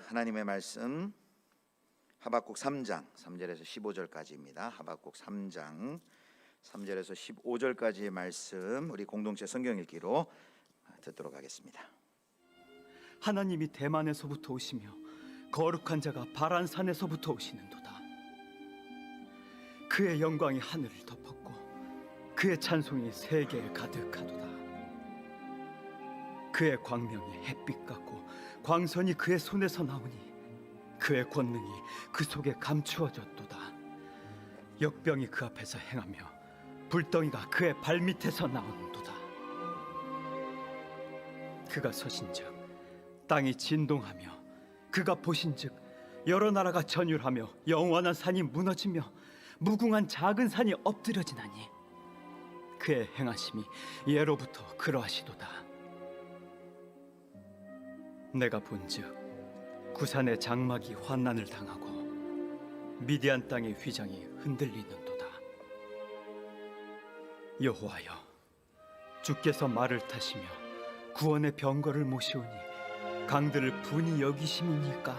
하나님의 말씀 하박국 3장 3절에서 15절까지입니다. 하박국 3장 3절에서 15절까지의 말씀 우리 공동체 성경 읽기로 듣도록 하겠습니다. 하나님이 대만에서부터 오시며 거룩한 자가 바란산에서부터 오시는도다. 그의 영광이 하늘을 덮었고 그의 찬송이 세계에 가득하도다. 그의 광명이 햇빛 같고 광선이 그의 손에서 나오니 그의 권능이 그 속에 감추어졌도다. 역병이 그 앞에서 행하며 불덩이가 그의 발밑에서 나오는도다. 그가 서신즉 땅이 진동하며 그가 보신즉 여러 나라가 전율하며 영원한 산이 무너지며 무궁한 작은 산이 엎드려지나니 그의 행하심이 예로부터 그러하시도다. 내가 본즉 구산의 장막이 환난을 당하고 미디안 땅의 휘장이 흔들리는도다. 여호와여, 주께서 말을 타시며 구원의 병거를 모시오니 강들을 분이 여기심이니까?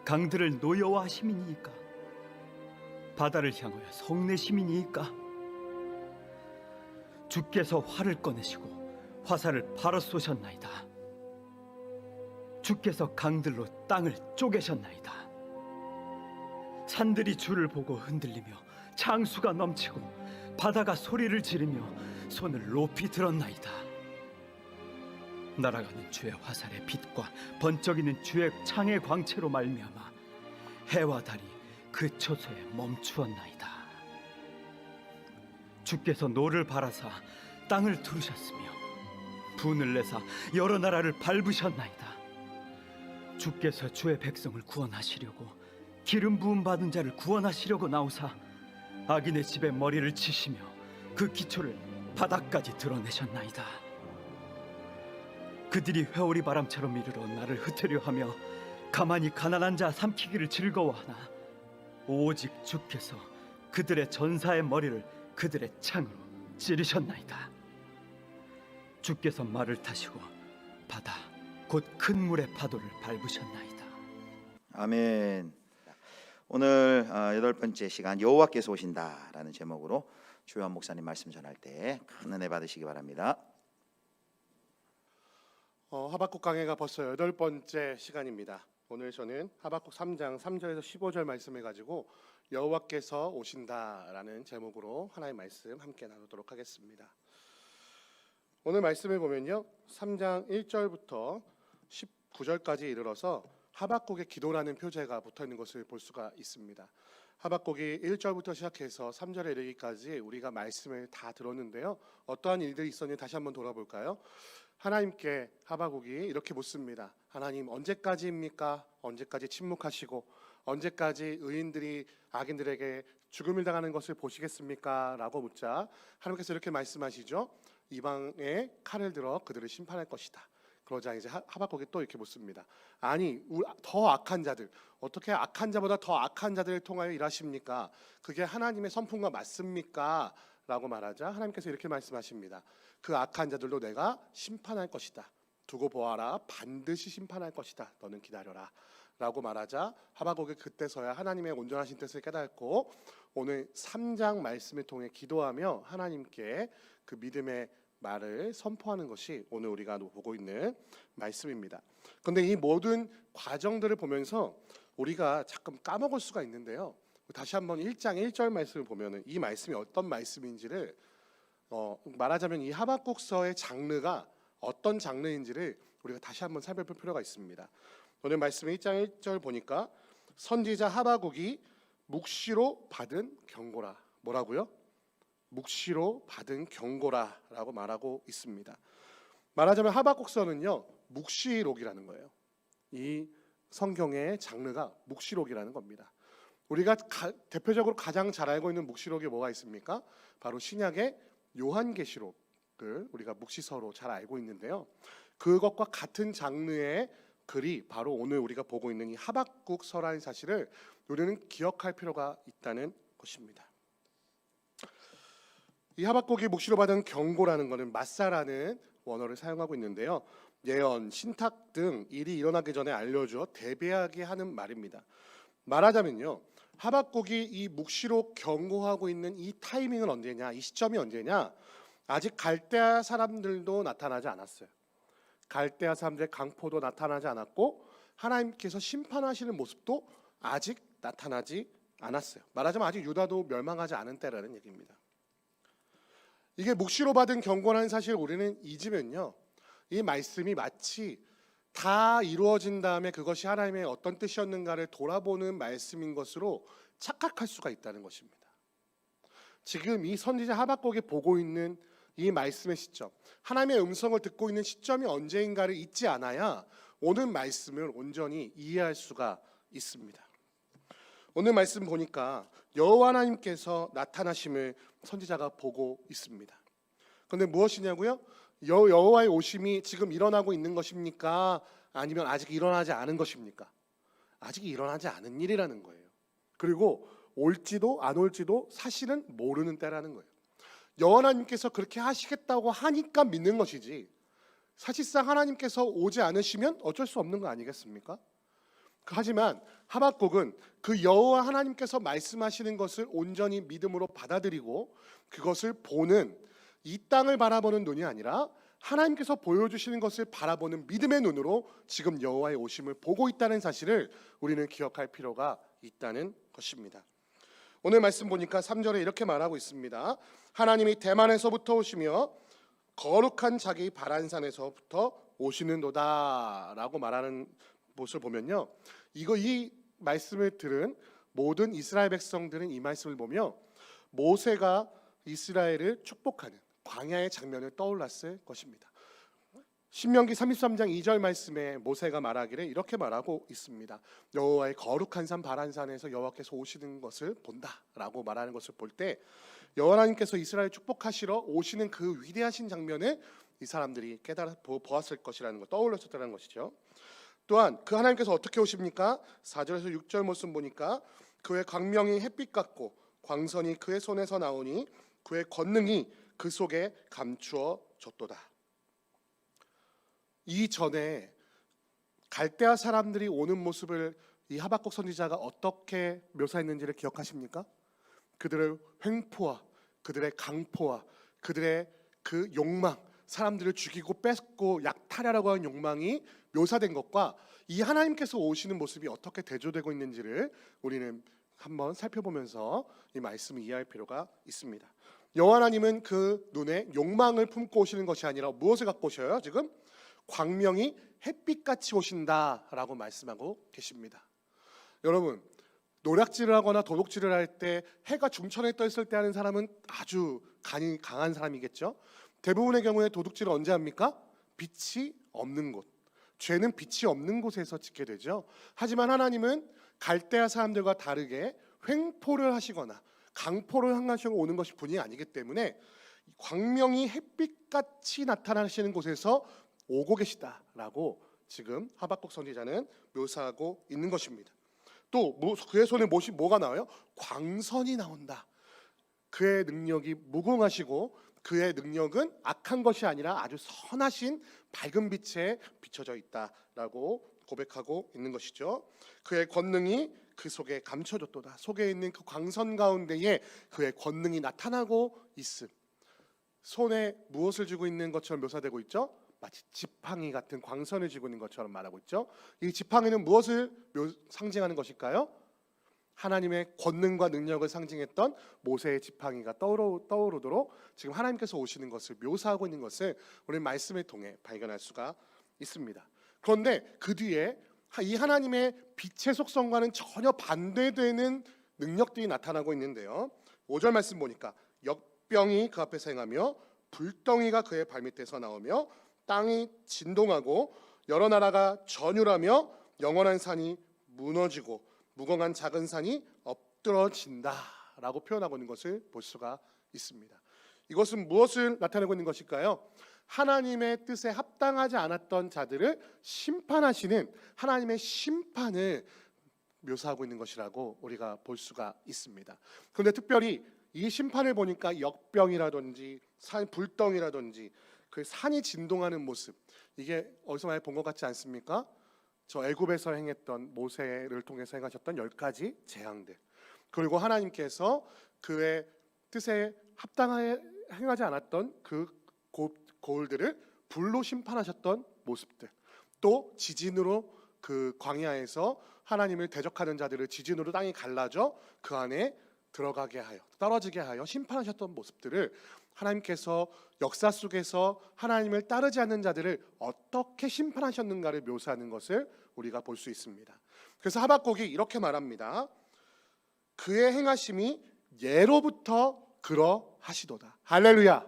강들을 노여워하심이니까? 바다를 향하여 성내심이니까? 주께서 활을 꺼내시고 화살을 바로 쏘셨나이다. 주께서 강들로 땅을 쪼개셨나이다. 산들이 주를 보고 흔들리며 창수가 넘치고 바다가 소리를 지르며 손을 높이 들었나이다. 날아가는 주의 화살의 빛과 번쩍이는 주의 창의 광채로 말미암아 해와 달이 그 초소에 멈추었나이다. 주께서 노를 바라사 땅을 두르셨으며 분을 내사 여러 나라를 밟으셨나이다. 주께서 주의 백성을 구원하시려고 기름 부음 받은 자를 구원하시려고 나오사 악인의 집에 머리를 치시며 그 기초를 바닥까지 드러내셨나이다. 그들이 회오리 바람처럼 이르러 나를 흩으려 하며 가만히 가난한 자 삼키기를 즐거워하나 오직 주께서 그들의 전사의 머리를 그들의 창으로 찌르셨나이다. 주께서 말을 타시고 바다 곧 큰 물의 파도를 밟으셨나이다. 아멘. 오늘 8번째 시간 여호와께서 오신다라는 제목으로 주요한 목사님 말씀 전할 때 큰 은혜 받으시기 바랍니다. 하박국 강해가 벌써 8번째 시간입니다. 오늘 저는 하박국 3장 3절에서 15절 말씀을 가지고 여호와께서 오신다라는 제목으로 하나님의 말씀 함께 나누도록 하겠습니다. 오늘 말씀을 보면요, 3장 1절부터 19절까지 이르러서 하박국의 기도라는 표제가 붙어있는 것을 볼 수가 있습니다. 하박국이 1절부터 시작해서 3절에 이르기까지 우리가 말씀을 다 들었는데요, 어떠한 일들이 있었는지 다시 한번 돌아볼까요? 하나님께 하박국이 이렇게 묻습니다. 하나님, 언제까지입니까? 언제까지 침묵하시고 언제까지 의인들이 악인들에게 죽음을 당하는 것을 보시겠습니까? 라고 묻자 하나님께서 이렇게 말씀하시죠. 이방에 칼을 들어 그들을 심판할 것이다. 그러자 이제 하박국이 또 이렇게 묻습니다. 아니, 더 악한 자들, 어떻게 악한 자보다 더 악한 자들을 통하여 일하십니까? 그게 하나님의 선풍과 맞습니까? 라고 말하자 하나님께서 이렇게 말씀하십니다. 그 악한 자들도 내가 심판할 것이다. 두고 보아라, 반드시 심판할 것이다. 너는 기다려라. 라고 말하자 하박국이 그때서야 하나님의 온전하신 뜻을 깨닫고 오늘 3장 말씀을 통해 기도하며 하나님께 그 믿음의 말을 선포하는 것이 오늘 우리가 보고 있는 말씀입니다. 그런데 이 모든 과정들을 보면서 우리가 자꾸 까먹을 수가 있는데요, 다시 한번 1장 1절 말씀을 보면 이 말씀이 어떤 말씀인지를 말하자면 이 하박국서의 장르가 어떤 장르인지를 우리가 다시 한번 살펴볼 필요가 있습니다. 오늘 말씀 1장 1절 보니까 선지자 하박국이 묵시로 받은 경고라. 뭐라고요? 묵시로 받은 경고라라고 말하고 있습니다. 말하자면 하박국서는요, 묵시록이라는 거예요. 이 성경의 장르가 묵시록이라는 겁니다. 우리가 대표적으로 가장 잘 알고 있는 묵시록이 뭐가 있습니까? 바로 신약의 요한계시록을 우리가 묵시서로 잘 알고 있는데요, 그것과 같은 장르의 글이 바로 오늘 우리가 보고 있는 이 하박국서라는 사실을 우리는 기억할 필요가 있다는 것입니다. 이 하박국이 묵시로 받은 경고라는 것은 마사라는 원어를 사용하고 있는데요, 예언, 신탁 등 일이 일어나기 전에 알려주어 대비하게 하는 말입니다. 말하자면요, 하박국이 이 묵시로 경고하고 있는 이 타이밍은 언제냐, 이 시점이 언제냐, 아직 갈대아 사람들도 나타나지 않았어요. 갈대아 사람들의 강포도 나타나지 않았고 하나님께서 심판하시는 모습도 아직 나타나지 않았어요. 말하자면 아직 유다도 멸망하지 않은 때라는 얘기입니다. 이게 묵시로 받은 경고라는 사실을 우리는 잊으면요, 이 말씀이 마치 다 이루어진 다음에 그것이 하나님의 어떤 뜻이었는가를 돌아보는 말씀인 것으로 착각할 수가 있다는 것입니다. 지금 이 선지자 하박국이 보고 있는 이 말씀의 시점, 하나님의 음성을 듣고 있는 시점이 언제인가를 잊지 않아야 오늘 말씀을 온전히 이해할 수가 있습니다. 오늘 말씀 보니까 여호와 하나님께서 나타나심을 선지자가 보고 있습니다. 그런데 무엇이냐고요? 여호와의 오심이 지금 일어나고 있는 것입니까? 아니면 아직 일어나지 않은 것입니까? 아직 일어나지 않은 일이라는 거예요. 그리고 올지도 안 올지도 사실은 모르는 때라는 거예요. 여호와 하나님께서 그렇게 하시겠다고 하니까 믿는 것이지, 사실상 하나님께서 오지 않으시면 어쩔 수 없는 거 아니겠습니까? 하지만 하박국은 그 여호와 하나님께서 말씀하시는 것을 온전히 믿음으로 받아들이고 그것을 보는, 이 땅을 바라보는 눈이 아니라 하나님께서 보여주시는 것을 바라보는 믿음의 눈으로 지금 여호와의 오심을 보고 있다는 사실을 우리는 기억할 필요가 있다는 것입니다. 오늘 말씀 보니까 3절에 이렇게 말하고 있습니다. 하나님이 대만에서부터 오시며 거룩한 자기 바란산에서부터 오시는도다 라고 말하는 모습을 보면요, 이 말씀을 들은 모든 이스라엘 백성들은 이 말씀을 보며 모세가 이스라엘을 축복하는 광야의 장면을 떠올랐을 것입니다. 신명기 33장 2절 말씀에 모세가 말하기를 이렇게 말하고 있습니다. 여호와의 거룩한 산 바란산에서 여호와께서 오시는 것을 본다라고 말하는 것을 볼 때 여호와 하나님께서 이스라엘 축복하시러 오시는 그 위대하신 장면을 이 사람들이 깨달아 보았을 것이라는 것, 떠올렸었다는 것이죠. 또한 그 하나님께서 어떻게 오십니까? 4절에서 6절 모습 보니까 그의 광명이 햇빛 같고 광선이 그의 손에서 나오니 그의 권능이 그 속에 감추어졌도다. 이전에 갈대아 사람들이 오는 모습을 이 하박국 선지자가 어떻게 묘사했는지를 기억하십니까? 그들의 횡포와 그들의 강포와 그들의 그 욕망, 사람들을 죽이고 뺏고 약탈하려고 하는 욕망이 묘사된 것과 이 하나님께서 오시는 모습이 어떻게 대조되고 있는지를 우리는 한번 살펴보면서 이 말씀을 이해할 필요가 있습니다. 여호와 하나님은 그 눈에 욕망을 품고 오시는 것이 아니라 무엇을 갖고 오셔요? 지금 광명이 햇빛같이 오신다라고 말씀하고 계십니다. 여러분, 노략질을 하거나 도둑질을 할 때 해가 중천에 떠 있을 때 하는 사람은 아주 간이 강한 사람이겠죠. 대부분의 경우에 도둑질을 언제 합니까? 빛이 없는 곳, 죄는 빛이 없는 곳에서 짓게 되죠. 하지만 하나님은 갈대아 사람들과 다르게 횡포를 하시거나 강포를 향하시고 오는 것이 분이 아니기 때문에 광명이 햇빛같이 나타나시는 곳에서 오고 계시다라고 지금 하박국 선지자는 묘사하고 있는 것입니다. 또 그의 손에 뭐가 나와요? 광선이 나온다. 그의 능력이 무궁하시고 그의 능력은 악한 것이 아니라 아주 선하신 밝은 빛에 비춰져 있다라고 고백하고 있는 것이죠. 그의 권능이 그 속에 감춰졌도다. 속에 있는 그 광선 가운데에 그의 권능이 나타나고 있음. 손에 무엇을 쥐고 있는 것처럼 묘사되고 있죠? 마치 지팡이 같은 광선을 쥐고 있는 것처럼 말하고 있죠. 이 지팡이는 무엇을 상징하는 것일까요? 하나님의 권능과 능력을 상징했던 모세의 지팡이가 떠오르도록 지금 하나님께서 오시는 것을 묘사하고 있는 것을 우리 말씀을 통해 발견할 수가 있습니다. 그런데 그 뒤에 이 하나님의 빛의 속성과는 전혀 반대되는 능력들이 나타나고 있는데요. 5절 말씀 보니까 역병이 그 앞에서 행하며 불덩이가 그의 발밑에서 나오며 땅이 진동하고 여러 나라가 전율하며 영원한 산이 무너지고 무궁한 작은 산이 엎드러진다라고 표현하고 있는 것을 볼 수가 있습니다. 이것은 무엇을 나타내고 있는 것일까요? 하나님의 뜻에 합당하지 않았던 자들을 심판하시는 하나님의 심판을 묘사하고 있는 것이라고 우리가 볼 수가 있습니다. 그런데 특별히 이 심판을 보니까 역병이라든지 불덩이라든지 그 산이 진동하는 모습, 이게 어디서 많이 본 것 같지 않습니까? 저 애굽에서 행했던 모세를 통해서 행하셨던 10가지 재앙들, 그리고 하나님께서 그의 뜻에 합당하게 행하지 않았던 그 고울들을 불로 심판하셨던 모습들, 또 지진으로 그 광야에서 하나님을 대적하는 자들을 지진으로 땅이 갈라져 그 안에 들어가게 하여 떨어지게 하여 심판하셨던 모습들을 하나님께서 역사 속에서 하나님을 따르지 않는 자들을 어떻게 심판하셨는가를 묘사하는 것을 우리가 볼 수 있습니다. 그래서 하박국이 이렇게 말합니다. 그의 행하심이 예로부터 그러하시도다. 할렐루야.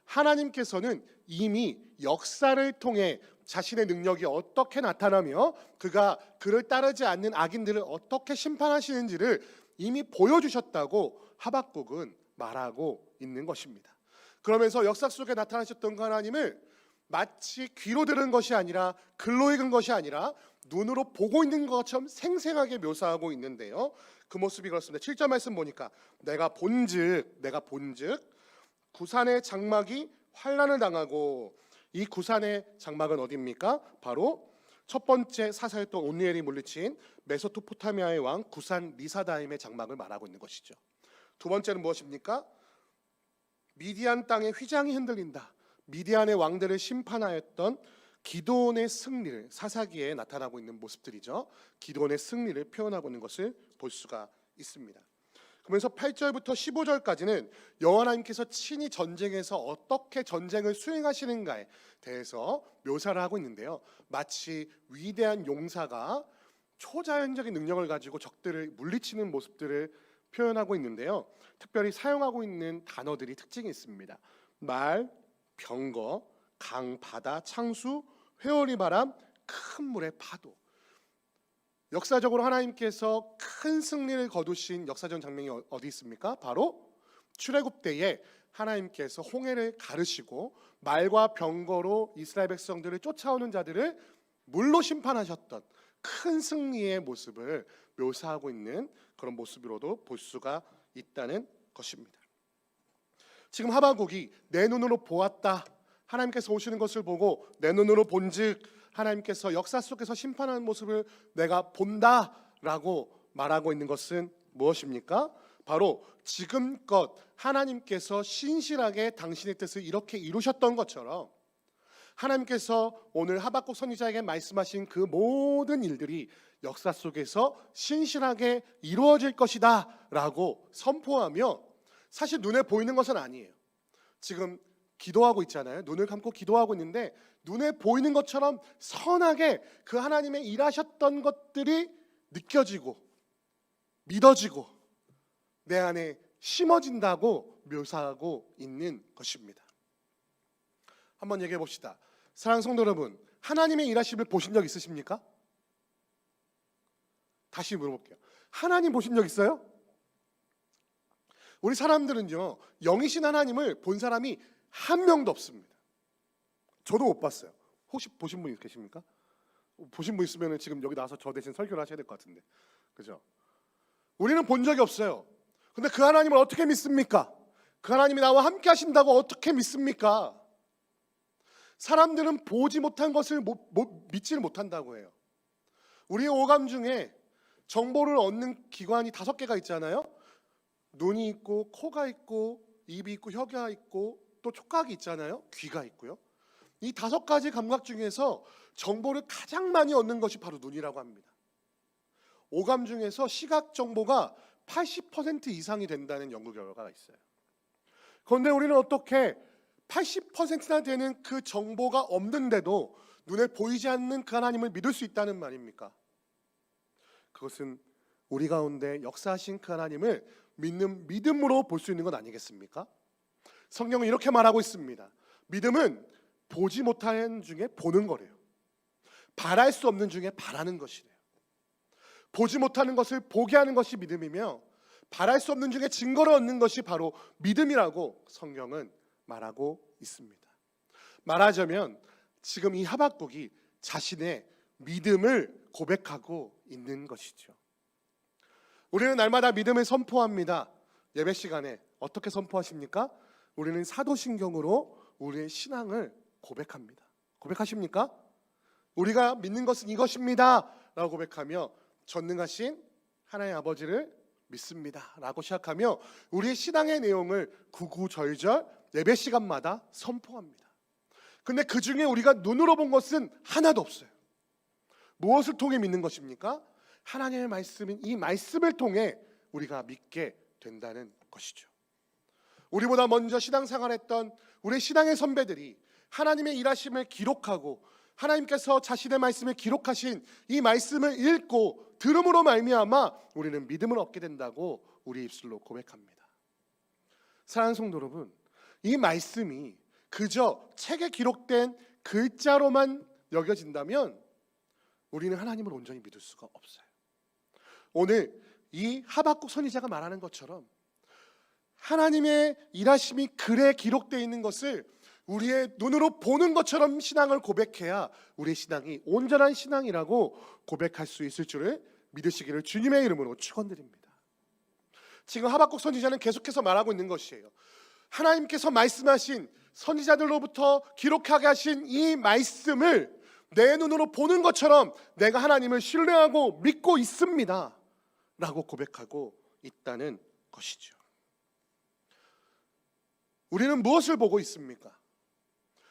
하나님께서는 이미 역사를 통해 자신의 능력이 어떻게 나타나며 그가 그를 따르지 않는 악인들을 어떻게 심판하시는지를 이미 보여주셨다고 하박국은 말하고 있는 것입니다. 그러면서 역사 속에 나타나셨던 그 하나님을 마치 귀로 들은 것이 아니라 글로 읽은 것이 아니라 눈으로 보고 있는 것처럼 생생하게 묘사하고 있는데요. 그 모습이 그렇습니다. 7절 말씀 보니까 내가 본즉 구산의 장막이 환난을 당하고, 이 구산의 장막은 어디입니까? 바로 첫 번째 사사였던 온니엘이 물리친 메소포타미아의 왕 구산 리사다임의 장막을 말하고 있는 것이죠. 두 번째는 무엇입니까? 미디안 땅의 휘장이 흔들린다. 미디안의 왕들을 심판하였던 기드온의 승리를 사사기에 나타나고 있는 모습들이죠. 기드온의 승리를 표현하고 있는 것을 볼 수가 있습니다. 그러면서 8절부터 15절까지는 여호와 하나님께서 친히 전쟁에서 어떻게 전쟁을 수행하시는가에 대해서 묘사를 하고 있는데요. 마치 위대한 용사가 초자연적인 능력을 가지고 적들을 물리치는 모습들을 표현하고 있는데요. 특별히 사용하고 있는 단어들이 특징이 있습니다. 말, 병거, 강, 바다, 창수, 회오리 바람, 큰 물의 파도. 역사적으로 하나님께서 큰 승리를 거두신 역사적 장면이 어디 있습니까? 바로 출애굽 때에 하나님께서 홍해를 가르시고 말과 병거로 이스라엘 백성들을 쫓아오는 자들을 물로 심판하셨던 큰 승리의 모습을 묘사하고 있는 그런 모습으로도 볼 수가 있다는 것입니다. 지금 하박국이 내 눈으로 보았다, 하나님께서 오시는 것을 보고 내 눈으로 본즉 하나님께서 역사 속에서 심판하는 모습을 내가 본다라고 말하고 있는 것은 무엇입니까? 바로 지금껏 하나님께서 신실하게 당신의 뜻을 이렇게 이루셨던 것처럼 하나님께서 오늘 하박국 선지자에게 말씀하신 그 모든 일들이 역사 속에서 신실하게 이루어질 것이다 라고 선포하며, 사실 눈에 보이는 것은 아니에요. 지금 기도하고 있잖아요. 눈을 감고 기도하고 있는데 눈에 보이는 것처럼 선하게 그 하나님의 일하셨던 것들이 느껴지고 믿어지고 내 안에 심어진다고 묘사하고 있는 것입니다. 한번 얘기해 봅시다. 사랑하는 성도 여러분, 하나님의 일하심을 보신 적 있으십니까? 다시 물어볼게요. 하나님 보신 적 있어요? 우리 사람들은요, 영이신 하나님을 본 사람이 한 명도 없습니다. 저도 못 봤어요. 혹시 보신 분 계십니까? 보신 분 있으면 지금 여기 나와서 저 대신 설교를 하셔야 될 것 같은데, 그죠? 우리는 본 적이 없어요. 근데 그 하나님을 어떻게 믿습니까? 그 하나님이 나와 함께 하신다고 어떻게 믿습니까? 사람들은 보지 못한 것을 믿지를 못한다고 해요. 우리의 오감 중에 정보를 얻는 기관이 5개가 있잖아요. 눈이 있고, 코가 있고, 입이 있고, 혀가 있고, 또 촉각이 있잖아요. 귀가 있고요. 이 5가지 감각 중에서 정보를 가장 많이 얻는 것이 바로 눈이라고 합니다. 오감 중에서 시각 정보가 80% 이상이 된다는 연구 결과가 있어요. 그런데 우리는 어떻게 80%나 되는 그 정보가 없는데도 눈에 보이지 않는 그 하나님을 믿을 수 있다는 말입니까? 그것은 우리 가운데 역사하신 그 하나님을 믿는 믿음으로 볼 수 있는 것 아니겠습니까? 성경은 이렇게 말하고 있습니다. 믿음은 보지 못하는 중에 보는 거래요. 바랄 수 없는 중에 바라는 것이래요. 보지 못하는 것을 보게 하는 것이 믿음이며 바랄 수 없는 중에 증거를 얻는 것이 바로 믿음이라고 성경은 말하고 있습니다. 말하자면 지금 이 하박국이 자신의 믿음을 고백하고 있는 것이죠. 우리는 날마다 믿음을 선포합니다. 예배 시간에 어떻게 선포하십니까? 우리는 사도신경으로 우리의 신앙을 고백합니다. 고백하십니까? 우리가 믿는 것은 이것입니다 라고 고백하며 전능하신 하나님 아버지를 믿습니다 라고 시작하며 우리의 신앙의 내용을 구구절절 예배 시간마다 선포합니다. 근데 그 중에 우리가 눈으로 본 것은 하나도 없어요. 무엇을 통해 믿는 것입니까? 하나님의 말씀인 이 말씀을 통해 우리가 믿게 된다는 것이죠. 우리보다 먼저 신앙생활했던 우리 신앙의 선배들이 하나님의 일하심을 기록하고 하나님께서 자신의 말씀을 기록하신 이 말씀을 읽고 들음으로 말미암아 우리는 믿음을 얻게 된다고 우리 입술로 고백합니다. 사랑하는 성도 여러분, 이 말씀이 그저 책에 기록된 글자로만 여겨진다면 우리는 하나님을 온전히 믿을 수가 없어요. 오늘 이 하박국 선지자가 말하는 것처럼 하나님의 일하심이 글에 기록되어 있는 것을 우리의 눈으로 보는 것처럼 신앙을 고백해야 우리의 신앙이 온전한 신앙이라고 고백할 수 있을 줄을 믿으시기를 주님의 이름으로 축원드립니다. 지금 하박국 선지자는 계속해서 말하고 있는 것이에요. 하나님께서 말씀하신 선지자들로부터 기록하게 하신 이 말씀을 내 눈으로 보는 것처럼 내가 하나님을 신뢰하고 믿고 있습니다 라고 고백하고 있다는 것이죠. 우리는 무엇을 보고 있습니까?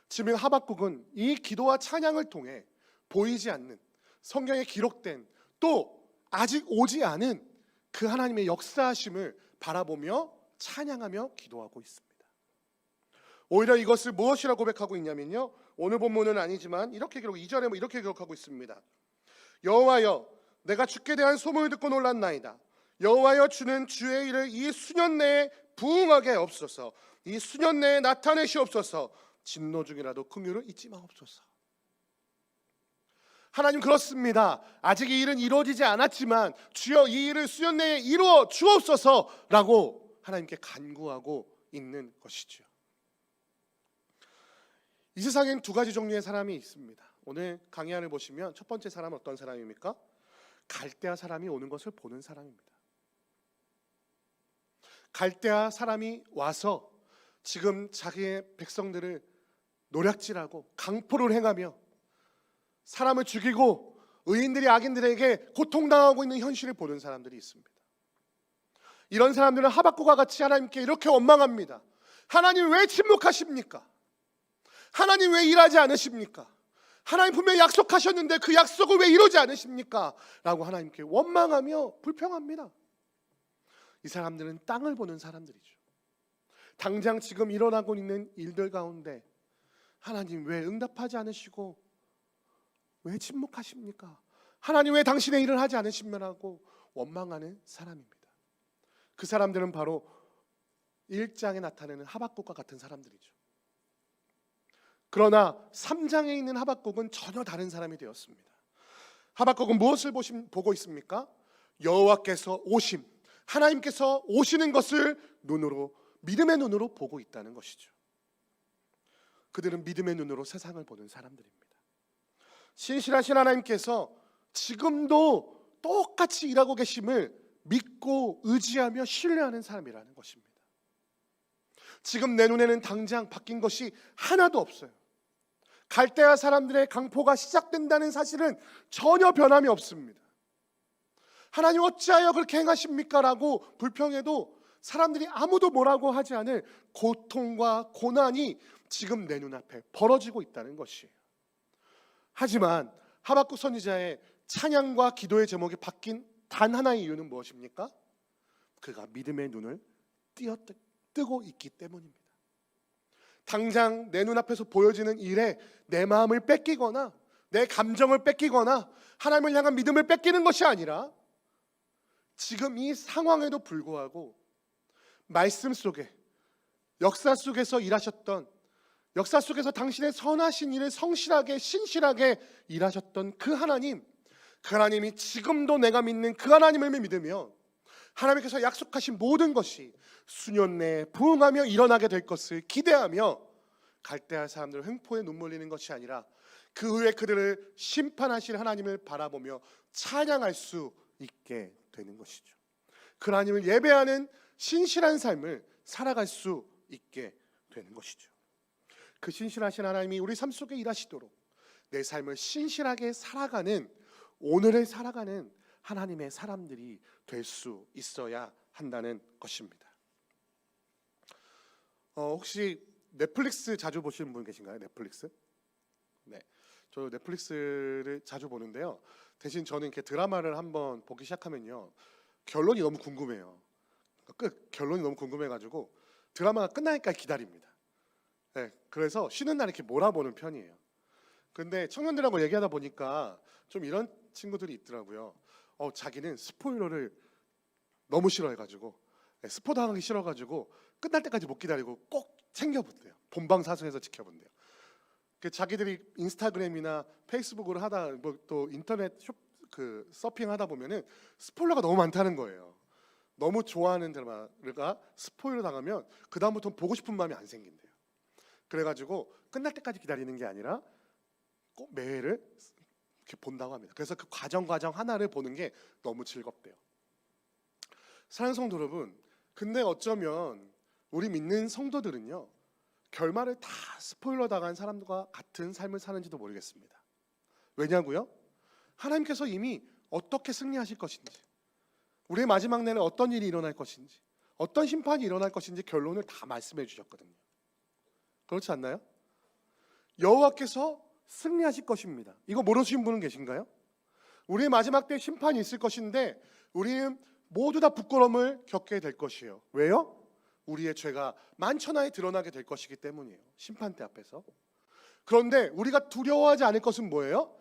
지금 하박국은 이 기도와 찬양을 통해 보이지 않는 성경에 기록된 또 아직 오지 않은 그 하나님의 역사하심을 바라보며 찬양하며 기도하고 있습니다. 오히려 이것을 무엇이라고 고백하고 있냐면요, 오늘 본문은 아니지만 이렇게 기록 2절에 이렇게 기록하고 있습니다. 여호와여, 내가 주께 대한 소문을 듣고 놀랐나이다. 여호와여, 주는 주의 일을 이 수년 내에 부응하게 하옵소서. 이 수년 내에 나타내시옵소서. 진노 중이라도 긍휼을 잊지 마옵소서. 하나님, 그렇습니다. 아직 이 일은 이루어지지 않았지만 주여 이 일을 수년 내에 이루어 주옵소서라고 하나님께 간구하고 있는 것이죠. 이 세상엔 두 가지 종류의 사람이 있습니다. 오늘 강의안을 보시면 첫 번째 사람은 어떤 사람입니까? 갈대아 사람이 오는 것을 보는 사람입니다. 갈대아 사람이 와서 지금 자기의 백성들을 노략질하고 강포를 행하며 사람을 죽이고 의인들이 악인들에게 고통당하고 있는 현실을 보는 사람들이 있습니다. 이런 사람들은 하박국과 같이 하나님께 이렇게 원망합니다. 하나님, 왜 침묵하십니까? 하나님, 왜 일하지 않으십니까? 하나님 분명히 약속하셨는데 그 약속을 왜 이루지 않으십니까? 라고 하나님께 원망하며 불평합니다. 이 사람들은 땅을 보는 사람들이죠. 당장 지금 일어나고 있는 일들 가운데 하나님, 왜 응답하지 않으시고 왜 침묵하십니까? 하나님, 왜 당신의 일을 하지 않으시면 하고 원망하는 사람입니다. 그 사람들은 바로 1장에 나타내는 하박국과 같은 사람들이죠. 그러나 3장에 있는 하박국은 전혀 다른 사람이 되었습니다. 하박국은 무엇을 보고 있습니까? 여호와께서 오심, 하나님께서 오시는 것을 눈으로, 믿음의 눈으로 보고 있다는 것이죠. 그들은 믿음의 눈으로 세상을 보는 사람들입니다. 신실하신 하나님께서 지금도 똑같이 일하고 계심을 믿고 의지하며 신뢰하는 사람이라는 것입니다. 지금 내 눈에는 당장 바뀐 것이 하나도 없어요. 갈대아 사람들의 강포가 시작된다는 사실은 전혀 변함이 없습니다. 하나님, 어찌하여 그렇게 행하십니까? 라고 불평해도 사람들이 아무도 뭐라고 하지 않을 고통과 고난이 지금 내 눈앞에 벌어지고 있다는 것이에요. 하지만 하박국 선지자의 찬양과 기도의 제목이 바뀐 단 하나의 이유는 무엇입니까? 그가 믿음의 눈을 뜨고 있기 때문입니다. 당장 내 눈앞에서 보여지는 일에 내 마음을 뺏기거나 내 감정을 뺏기거나 하나님을 향한 믿음을 뺏기는 것이 아니라 지금 이 상황에도 불구하고 말씀 속에, 역사 속에서 일하셨던, 역사 속에서 당신의 선하신 일을 성실하게 신실하게 일하셨던 그 하나님, 그 하나님이 지금도 내가 믿는 그 하나님을 믿으며 하나님께서 약속하신 모든 것이 수년 내에 부응하며 일어나게 될 것을 기대하며 갈대아 사람들 횡포에 눈물 흘리는 것이 아니라 그 후에 그들을 심판하실 하나님을 바라보며 찬양할 수 있게 되는 것이죠. 그 하나님을 예배하는 신실한 삶을 살아갈 수 있게 되는 것이죠. 그 신실하신 하나님이 우리 삶 속에 일하시도록 내 삶을 신실하게 살아가는, 오늘을 살아가는 하나님의 사람들이 될 수 있어야 한다는 것입니다. 혹시 넷플릭스 자주 보시는 분 계신가요? 넷플릭스? 네, 저 넷플릭스를 자주 보는데요. 대신 저는 이렇게 드라마를 한번 보기 시작하면요, 결론이 너무 궁금해요. 결론이 너무 궁금해가지고 드라마가 끝나니까 기다립니다. 네, 그래서 쉬는 날 이렇게 몰아보는 편이에요. 근데 청년들하고 얘기하다 보니까 좀 이런 친구들이 있더라고요. 자기는 스포일러를 너무 싫어해가지고, 스포 당하기 싫어가지고 끝날 때까지 못 기다리고 꼭 챙겨본대요. 본방사수해서 지켜본대요. 자기들이 인스타그램이나 페이스북으로 하다, 또 인터넷 서핑하다 보면은 스포일러가 너무 많다는 거예요. 너무 좋아하는 드라마가 스포일러 당하면 그 다음부터 보고 싶은 마음이 안 생긴대요. 그래가지고 끝날 때까지 기다리는 게 아니라 꼭 매회를 이렇게 본다고 합니다. 그래서 그 과정 하나를 보는 게 너무 즐겁대요. 사랑하는 성도 여러분, 근데 어쩌면 우리 믿는 성도들은요, 결말을 다 스포일러 당한 사람들과 같은 삶을 사는지도 모르겠습니다. 왜냐고요? 하나님께서 이미 어떻게 승리하실 것인지, 우리의 마지막 날에 어떤 일이 일어날 것인지, 어떤 심판이 일어날 것인지 결론을 다 말씀해 주셨거든요. 그렇지 않나요? 여호와께서 승리하실 것입니다. 이거 모르시는 분은 계신가요? 우리의 마지막 때 심판이 있을 것인데 우리는 모두 다 부끄러움을 겪게 될 것이에요. 왜요? 우리의 죄가 만천하에 드러나게 될 것이기 때문이에요. 심판대 앞에서. 그런데 우리가 두려워하지 않을 것은 뭐예요?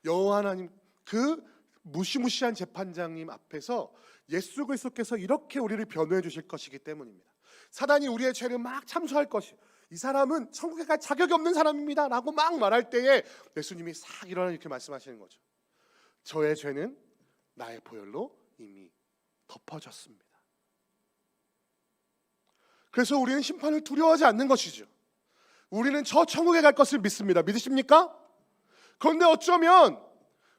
여호와 하나님, 그 무시무시한 재판장님 앞에서 예수 그리스도께서 이렇게 우리를 변호해 주실 것이기 때문입니다. 사단이 우리의 죄를 막 참수할 것이, 이 사람은 천국에 갈 자격이 없는 사람입니다 라고 막 말할 때에 예수님이 싹 일어나 이렇게 말씀하시는 거죠. 저의 죄는 나의 보혈로 이미 덮어졌습니다. 그래서 우리는 심판을 두려워하지 않는 것이죠. 우리는 저 천국에 갈 것을 믿습니다. 믿으십니까? 그런데 어쩌면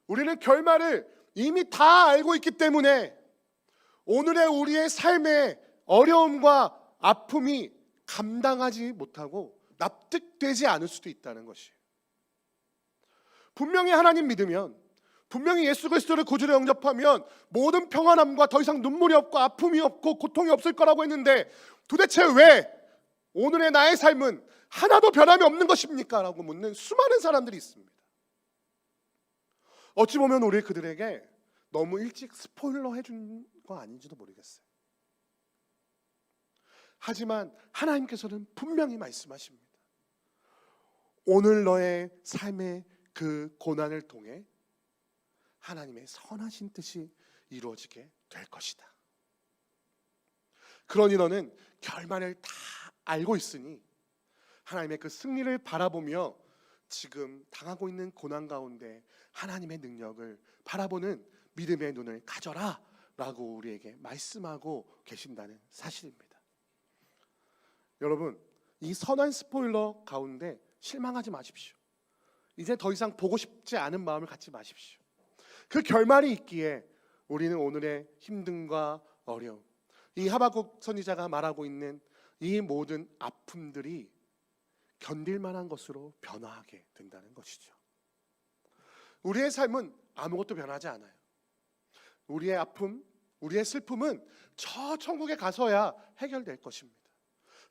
우리는 결말을 이미 다 알고 있기 때문에 오늘의 우리의 삶의 어려움과 아픔이 감당하지 못하고 납득되지 않을 수도 있다는 것이에요. 분명히 하나님 믿으면, 분명히 예수 그리스도를 구주로 영접하면 모든 평안함과 더 이상 눈물이 없고 아픔이 없고 고통이 없을 거라고 했는데 도대체 왜 오늘의 나의 삶은 하나도 변함이 없는 것입니까? 라고 묻는 수많은 사람들이 있습니다. 어찌 보면 우리 그들에게 너무 일찍 스포일러 해준 거 아닌지도 모르겠어요. 하지만 하나님께서는 분명히 말씀하십니다. 오늘 너의 삶의 그 고난을 통해 하나님의 선하신 뜻이 이루어지게 될 것이다. 그러니 너는 결말을 다 알고 있으니 하나님의 그 승리를 바라보며 지금 당하고 있는 고난 가운데 하나님의 능력을 바라보는 믿음의 눈을 가져라 라고 우리에게 말씀하고 계신다는 사실입니다. 여러분, 이 선한 스포일러 가운데 실망하지 마십시오. 이제 더 이상 보고 싶지 않은 마음을 갖지 마십시오. 그 결말이 있기에 우리는 오늘의 힘듦과 어려움, 이 하박국 선지자가 말하고 있는 이 모든 아픔들이 견딜 만한 것으로 변화하게 된다는 것이죠. 우리의 삶은 아무것도 변하지 않아요. 우리의 아픔, 우리의 슬픔은 저 천국에 가서야 해결될 것입니다.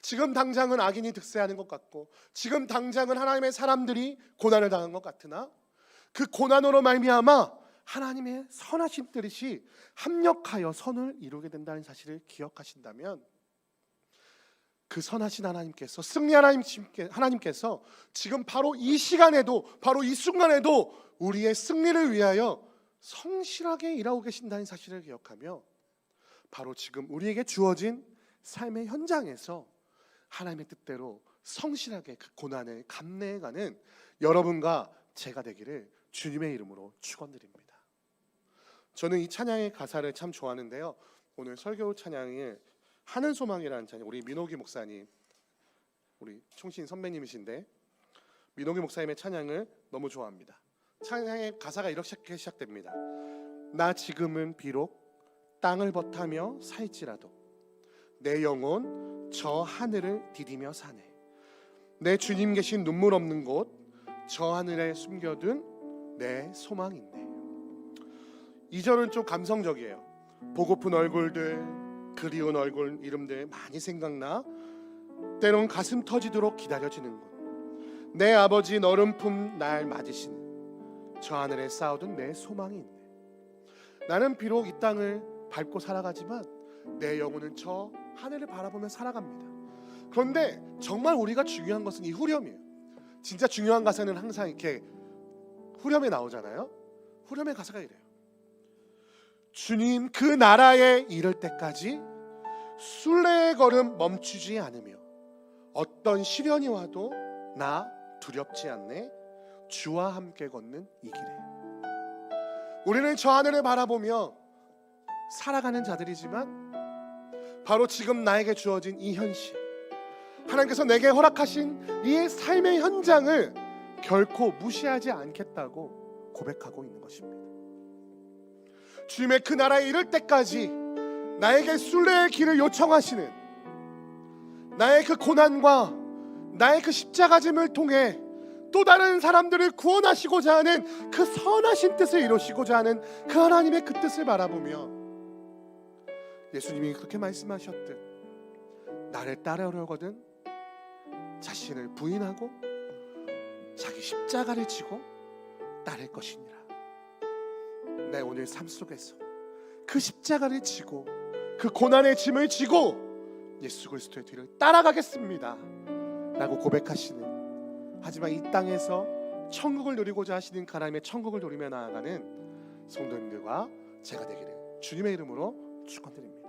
지금 당장은 악인이 득세하는 것 같고, 지금 당장은 하나님의 사람들이 고난을 당한 것 같으나 그 고난으로 말미암아 하나님의 선하신 뜻이 합력하여 선을 이루게 된다는 사실을 기억하신다면, 그 선하신 하나님께서, 승리 하나님께서 지금 바로 이 시간에도, 바로 이 순간에도 우리의 승리를 위하여 성실하게 일하고 계신다는 사실을 기억하며, 바로 지금 우리에게 주어진 삶의 현장에서 하나님의 뜻대로 성실하게 그 고난을 감내해가는 여러분과 제가 되기를 주님의 이름으로 축원드립니다. 저는 이 찬양의 가사를 참 좋아하는데요. 오늘 설교 찬양이 하는 소망이라는 찬양, 우리 민호기 목사님, 우리 총신 선배님이신데 민호기 목사님의 찬양을 너무 좋아합니다. 찬양의 가사가 이렇게 시작됩니다. 나 지금은 비록 땅을 버타며 살지라도 내 영혼 저 하늘을 디디며 사네. 내 주님 계신 눈물 없는 곳, 저 하늘에 숨겨둔 내 소망이 있네. 2절은 좀 감성적이에요. 보고픈 얼굴들, 그리운 얼굴 이름들 많이 생각나 때론 가슴 터지도록 기다려지는 곳, 내 아버지 너른 품 날 맞으시는 저 하늘에 쌓아둔 내 소망이 있네. 나는 비록 이 땅을 밟고 살아가지만 내 영혼은 저 하늘을 바라보며 살아갑니다. 그런데 정말 우리가 중요한 것은 이 후렴이에요. 진짜 중요한 가사는 항상 이렇게 후렴에 나오잖아요. 후렴의 가사가 이래요. 주님 그 나라에 이를 때까지 순례의 걸음 멈추지 않으며 어떤 시련이 와도 나 두렵지 않네. 주와 함께 걷는 이 길에. 우리는 저 하늘을 바라보며 살아가는 자들이지만 바로 지금 나에게 주어진 이 현실, 하나님께서 내게 허락하신 이 삶의 현장을 결코 무시하지 않겠다고 고백하고 있는 것입니다. 주님의 그 나라에 이를 때까지 나에게 순례의 길을 요청하시는, 나의 그 고난과 나의 그 십자가짐을 통해 또 다른 사람들을 구원하시고자 하는 그 선하신 뜻을 이루시고자 하는 그 하나님의 그 뜻을 바라보며 예수님이 그렇게 말씀하셨듯 나를 따르려거든 자신을 부인하고 자기 십자가를 지고 따를 것이니라. 내 오늘 삶 속에서 그 십자가를 지고 그 고난의 짐을 지고 예수 그리스도의 뒤를 따라가겠습니다 라고 고백하시는, 하지만 이 땅에서 천국을 누리고자 하시는 하나님의 천국을 누리며 나아가는 성도님들과 제가 되기를 주님의 이름으로 축원드립니다.